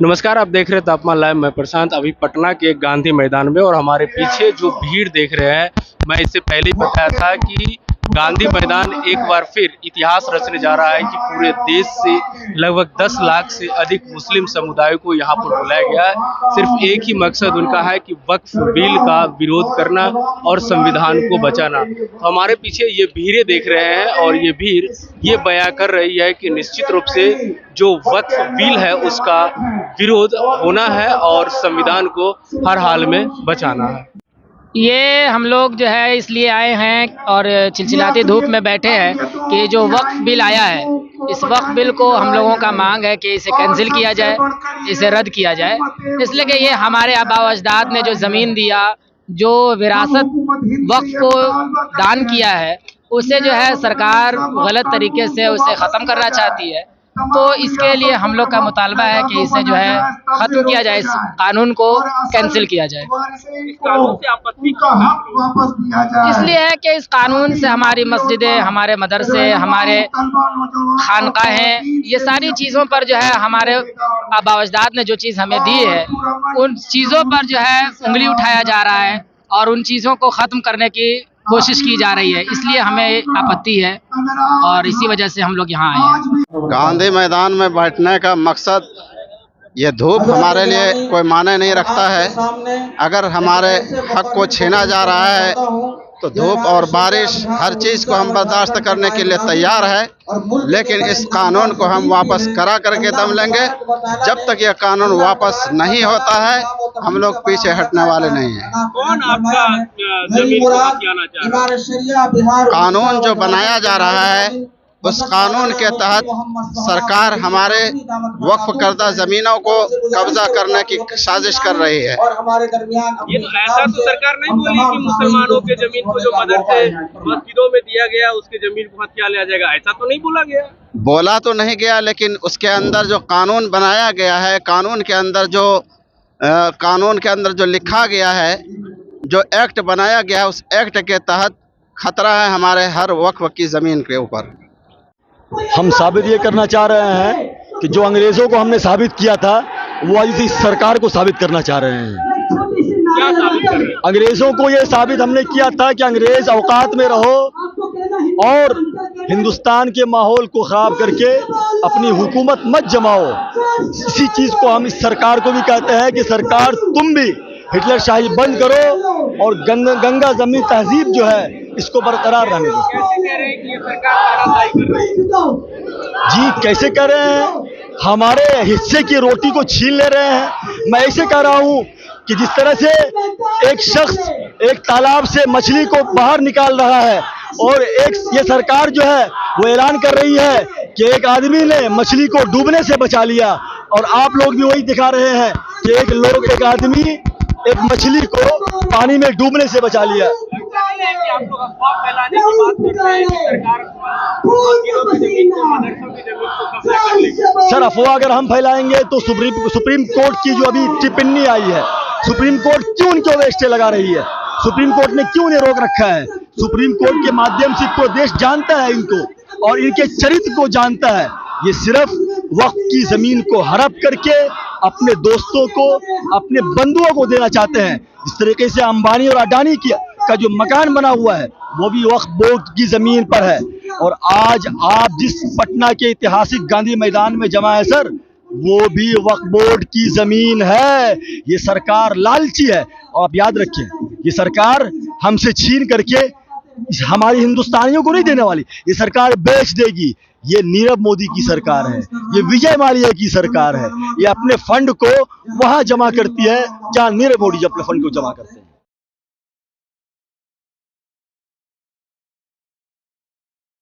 नमस्कार, आप देख रहे हैं तापमान लाइव। मैं प्रशांत अभी पटना के गांधी मैदान में, और हमारे पीछे जो भीड़ देख रहे हैं, मैं इससे पहले ही बताया था कि गांधी मैदान एक बार फिर इतिहास रचने जा रहा है कि पूरे देश से लगभग 10 लाख से अधिक मुस्लिम समुदाय को यहाँ पर बुलाया गया है। सिर्फ एक ही मकसद उनका है कि वक्फ बिल का विरोध करना और संविधान को बचाना। तो हमारे पीछे ये भीड़ें देख रहे हैं, और ये भीड़ ये बयां कर रही है कि निश्चित रूप से जो वक्फ बिल है उसका विरोध होना है और संविधान को हर हाल में बचाना है। ये हम लोग जो है इसलिए आए हैं और चिलचिलाती धूप में बैठे हैं कि जो वक्फ बिल आया है, इस वक्फ बिल को हम लोगों का मांग है कि इसे कैंसिल किया जाए, इसे रद्द किया जाए। इसलिए कि ये हमारे आबा अजदाद ने जो ज़मीन दिया, जो विरासत वक्फ को दान किया है, उसे जो है सरकार गलत तरीके से उसे ख़त्म करना चाहती है। तो इसके लिए हम लोग का मुतालबा है कि इसे जो है ख़त्म किया जाए, इस कानून को कैंसिल किया जाए। इस कानून से आपत्ति इसलिए है कि इस कानून से हमारी मस्जिदें, हमारे मदरसे, हमारे खानकाहें, ये सारी चीज़ों पर जो है हमारे आबा अजदाद ने जो चीज़ हमें दी है, उन चीज़ों पर जो है उंगली उठाया जा रहा है और उन चीज़ों को ख़त्म करने की कोशिश की जा रही है। इसलिए हमें आपत्ति है और इसी वजह से हम लोग यहाँ आए हैं। गांधी मैदान में बैठने का मकसद, ये धूप हमारे लिए कोई मायने नहीं रखता है। अगर हमारे हक को छीना जा रहा है तो धूप और बारिश हर चीज़ को हम बर्दाश्त करने के लिए तैयार है, लेकिन इस कानून को हम वापस करा करके दम लेंगे। जब तक यह कानून वापस नहीं होता है, हम लोग पीछे हटने वाले नहीं हैं। कौन आपका जमीन को बचाना चाह रहा है? कानून जो बनाया जा रहा है, उस कानून के तहत सरकार हमारे वक्फ करदा जमीनों को कब्जा करने की साजिश कर रही है। ये तो ऐसा तो सरकार नहीं बोली कि मुसलमानों के जमीन को जो मदरसे मस्जिदों में दिया गया उसके जमीन को हथिया लिया जाएगा, ऐसा तो नहीं बोला गया। बोला तो नहीं गया, लेकिन उसके अंदर जो कानून बनाया गया है, कानून के अंदर जो लिखा गया है, जो एक्ट बनाया गया है, उस एक्ट के तहत खतरा है हमारे हर वक्फ की ज़मीन के ऊपर। हम साबित ये करना चाह रहे हैं कि जो अंग्रेज़ों को हमने साबित किया था, वो आज इस सरकार को साबित करना चाह रहे हैं। क्या साबित कर रहे हैं? अंग्रेज़ों को ये साबित हमने किया था कि अंग्रेज़ औकात में रहो और हिंदुस्तान के माहौल को ख़राब करके अपनी हुकूमत मत जमाओ। इसी चीज़ को हम इस सरकार को भी कहते हैं कि सरकार तुम भी हिटलर शाही बंद करो और गंगा जमीन तहजीब जो है इसको बरकरार रहने दो। कैसे कह रहे हैं कि ये सरकार तानाशाही कर रही है? जी कैसे कर रहे हैं? हमारे हिस्से की रोटी को छीन ले रहे हैं। मैं ऐसे कह रहा हूँ कि जिस तरह से एक शख्स एक तालाब से मछली को बाहर निकाल रहा है और ये सरकार जो है वो ऐलान कर रही है कि एक आदमी ने मछली को डूबने से बचा लिया, और आप लोग भी वही दिखा रहे हैं कि एक आदमी एक मछली को पानी में डूबने से बचा लिया। आप लोग अफवाह फैलाने की बात करते हैं कि सरकार मस्जिदों की जमीन को, मदरसों की जमीन को कब्जा कर लेगी। सर, अफवाह अगर हम फैलाएंगे तो सुप्रीम कोर्ट की जो अभी टिप्पणी आई है, सुप्रीम कोर्ट क्यों उनके ऊपर स्टे लगा रही है? सुप्रीम कोर्ट ने क्यों उन्हें रोक रखा है? सुप्रीम कोर्ट के माध्यम से पूरा देश जानता है इनको और इनके चरित्र को जानता है। ये सिर्फ वक्फ की जमीन को हड़प करके अपने दोस्तों को, अपने बंधुओं को देना चाहते हैं। इस तरीके से अंबानी और अडानी का जो मकान बना हुआ है वो भी वक्फ बोर्ड की जमीन पर है। और आज आप जिस पटना के ऐतिहासिक गांधी मैदान में जमा है सर, वो भी वक्फ बोर्ड की जमीन है। ये सरकार लालची है, और आप याद रखें, ये सरकार हमसे छीन करके हमारी हिंदुस्तानियों को नहीं देने वाली। ये सरकार बेच देगी। ये नीरव मोदी की सरकार है, ये विजय माल्या की सरकार है। ये अपने फंड को वहां जमा करती है जहां नीरव मोदी अपने फंड को जमा करते हैं।